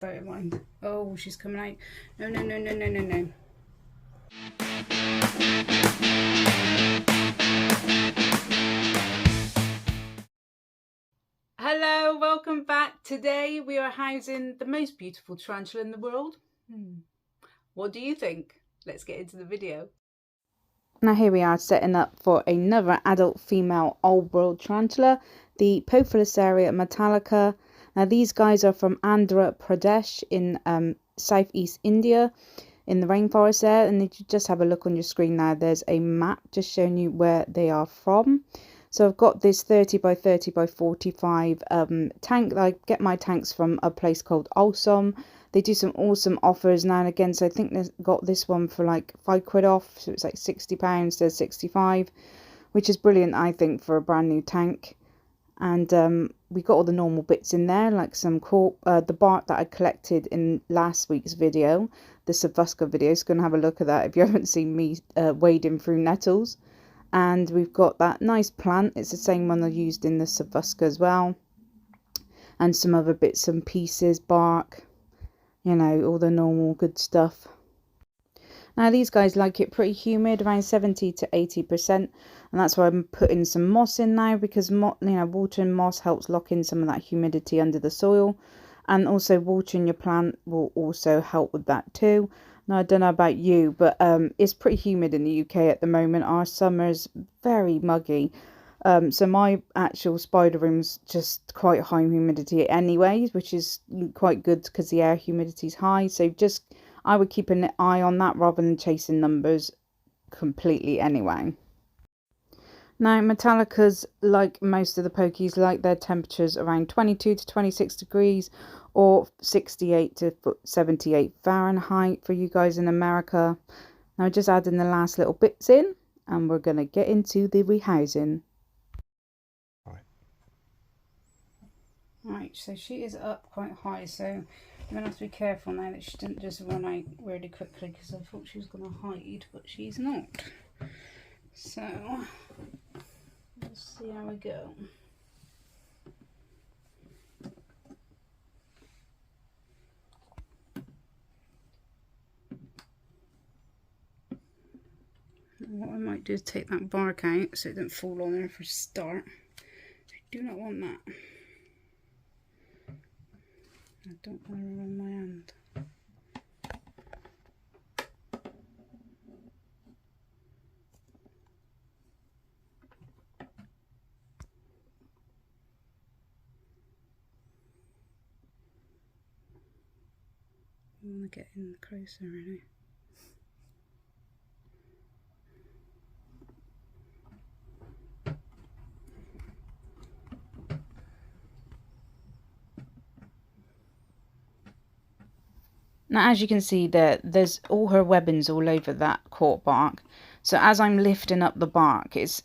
Bear in mind. Oh, she's coming out. No, no, no, no, no, no, no. Hello, welcome back. Today we are housing the most beautiful tarantula in the world. What do you think? Let's get into the video. Now here we are setting up for another adult female old world tarantula, the Poecilotheria metallica. Now these guys are from Andhra Pradesh in southeast India, in the rainforest there. And if you just have a look on your screen now, there's a map just showing you where they are from. So I've got this 30 by 30 by 45 tank. I get my tanks from a place called Awesome. They do some awesome offers now and again. So I think they've got this one for like £5 off. So it's like £60, there's 65, which is brilliant, I think, for a brand new tank. And we got all the normal bits in there, like some the bark that I collected in last week's video, the subfusca video. So going to have a look at that if you haven't seen me wading through nettles. And we've got that nice plant. It's the same one I used in the subfusca as well. And some other bits and pieces, bark, you know, all the normal good stuff. Now these guys like it pretty humid, around 70 to 80%, and that's why I'm putting some moss in now, because water and moss helps lock in some of that humidity under the soil, and also watering your plant will also help with that too. Now I don't know about you, but it's pretty humid in the UK at the moment. Our summer's very muggy. So my actual spider room's just quite high humidity anyways, which is quite good because the air humidity is high. So I would keep an eye on that rather than chasing numbers completely anyway. Now Metallicas, like most of the pokies, like their temperatures around 22 to 26 degrees or 68 to 78 Fahrenheit for you guys in America. Now just adding the last little bits in, and we're going to get into the rehousing. Right, so she is up quite high, so I'm going to have to be careful now that she didn't just run out really quickly, because I thought she was going to hide, but she's not. So, let's see how we go. What I might do is take that bark out so it doesn't fall on her for a start. I do not want that. I don't want her on my hand. I want to get in closer really. Now as you can see there's all her webbings all over that cork bark. So as I'm lifting up the bark, it's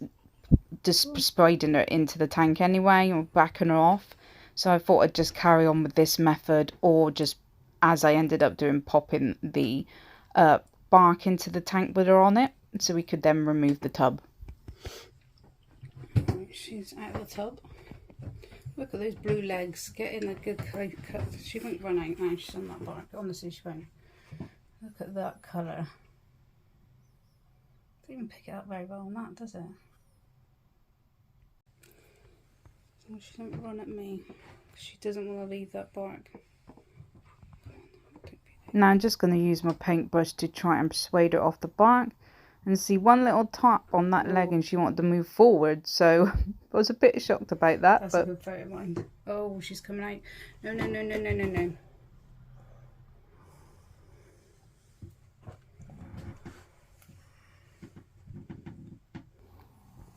just spreading her into the tank anyway, or backing her off. So I thought I'd just carry on with this method, or just, as I ended up doing, popping the bark into the tank with her on it, so we could then remove the tub. She's out of the tub. Look at those blue legs. Get in a good cut. She won't run out now. She's on that bark. Honestly, she won't. Look at that colour. Doesn't even pick it up very well on that, does it? Well, she doesn't run at me. She doesn't want to leave that bark. Now I'm just going to use my paintbrush to try and persuade her off the bark. And see one little tap on that leg, and she wanted to move forward. So I was a bit shocked about that. That's a good photo of mine. Oh, she's coming out. No, no, no, no, no, no, no.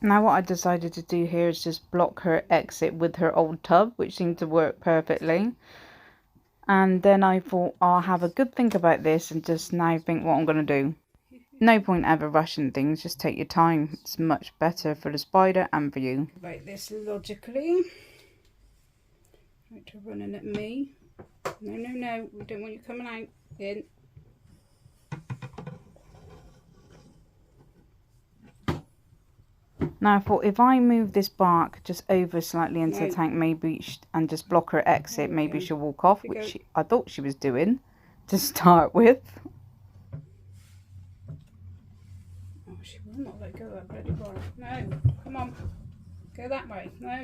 Now what I decided to do here is just block her exit with her old tub, which seemed to work perfectly. And then I thought I'll have a good think about this and just now think what I'm going to do. No point ever rushing things, just take your time. It's much better for the spider and for you. About this logically. Right, you're running at me. No, no, no, we don't want you coming out. In. Now I thought if I move this bark just over slightly into the tank, maybe, and just block her exit, maybe she'll walk off, which I thought she was doing to start with. Oh, she will not let go of that bloody bark. No, come on, go that way. No.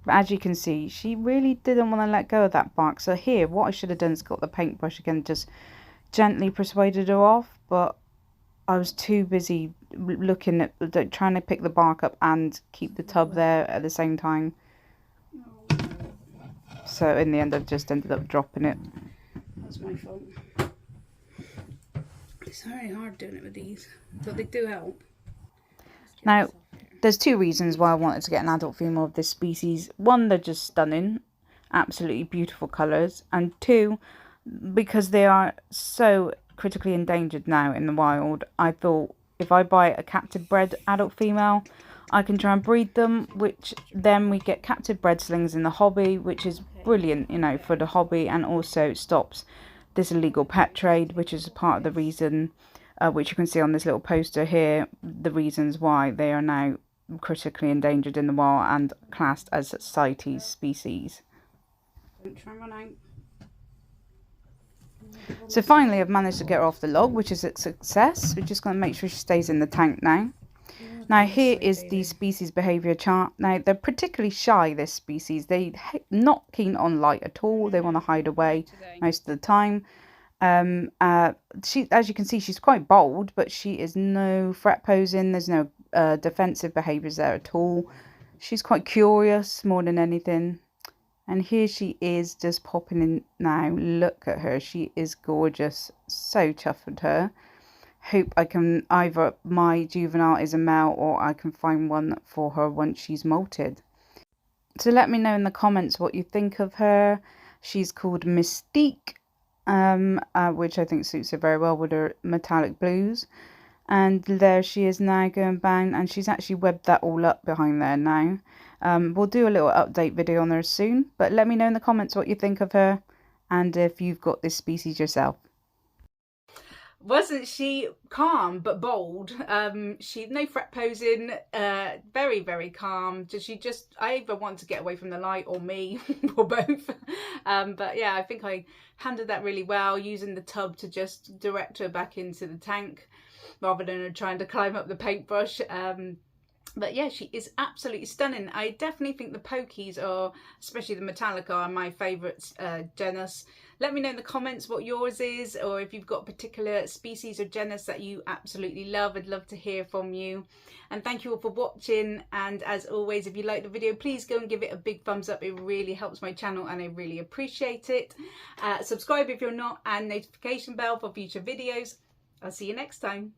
But as you can see, she really didn't want to let go of that bark. So here, what I should have done is got the paintbrush again, just gently persuaded her off, but I was too busy looking at, trying to pick the bark up and keep the tub there at the same time. So in the end, I've just ended up dropping it. That's my fault. It's very hard doing it with these, but they do help. Now, there's two reasons why I wanted to get an adult female of this species. One, they're just stunning, absolutely beautiful colours, and two, because they are so critically endangered now in the wild, I thought if I buy a captive bred adult female, I can try and breed them, which then we get captive bred slings in the hobby, which is brilliant, you know, for the hobby, and also stops this illegal pet trade, which is part of the reason, which you can see on this little poster here, the reasons why they are now critically endangered in the wild and classed as CITES species. Don't try and run out. So finally I've managed to get her off the log, which is a success. We're just going to make sure she stays in the tank now. Now here is the species behaviour chart. Now they're particularly shy, this species. They're not keen on light at all. They want to hide away most of the time. She, as you can see, she's quite bold, but she is no threat posing. There's no defensive behaviours there at all. She's quite curious more than anything. And here she is just popping in now. Look at her. She is gorgeous. So chuffed with her. Hope I can, either my juvenile is a male or I can find one for her once she's molted. So let me know in the comments what you think of her. She's called Mystique, which I think suits her very well with her metallic blues. And there she is now going bang, and she's actually webbed that all up behind there now. We'll do a little update video on her soon, but let me know in the comments what you think of her and if you've got this species yourself. Wasn't she calm but bold? She no threat posing, very, very calm. She just, I either want to get away from the light or me, or both. But yeah, I think I handled that really well, using the tub to just direct her back into the tank rather than her trying to climb up the paintbrush. But yeah, she is absolutely stunning. I definitely think the Pokies, are, especially the Metallica, are my favourite genus. Let me know in the comments what yours is, or if you've got a particular species or genus that you absolutely love. I'd love to hear from you. And thank you all for watching. And as always, if you like the video, please go and give it a big thumbs up. It really helps my channel and I really appreciate it. Subscribe if you're not, and notification bell for future videos. I'll see you next time.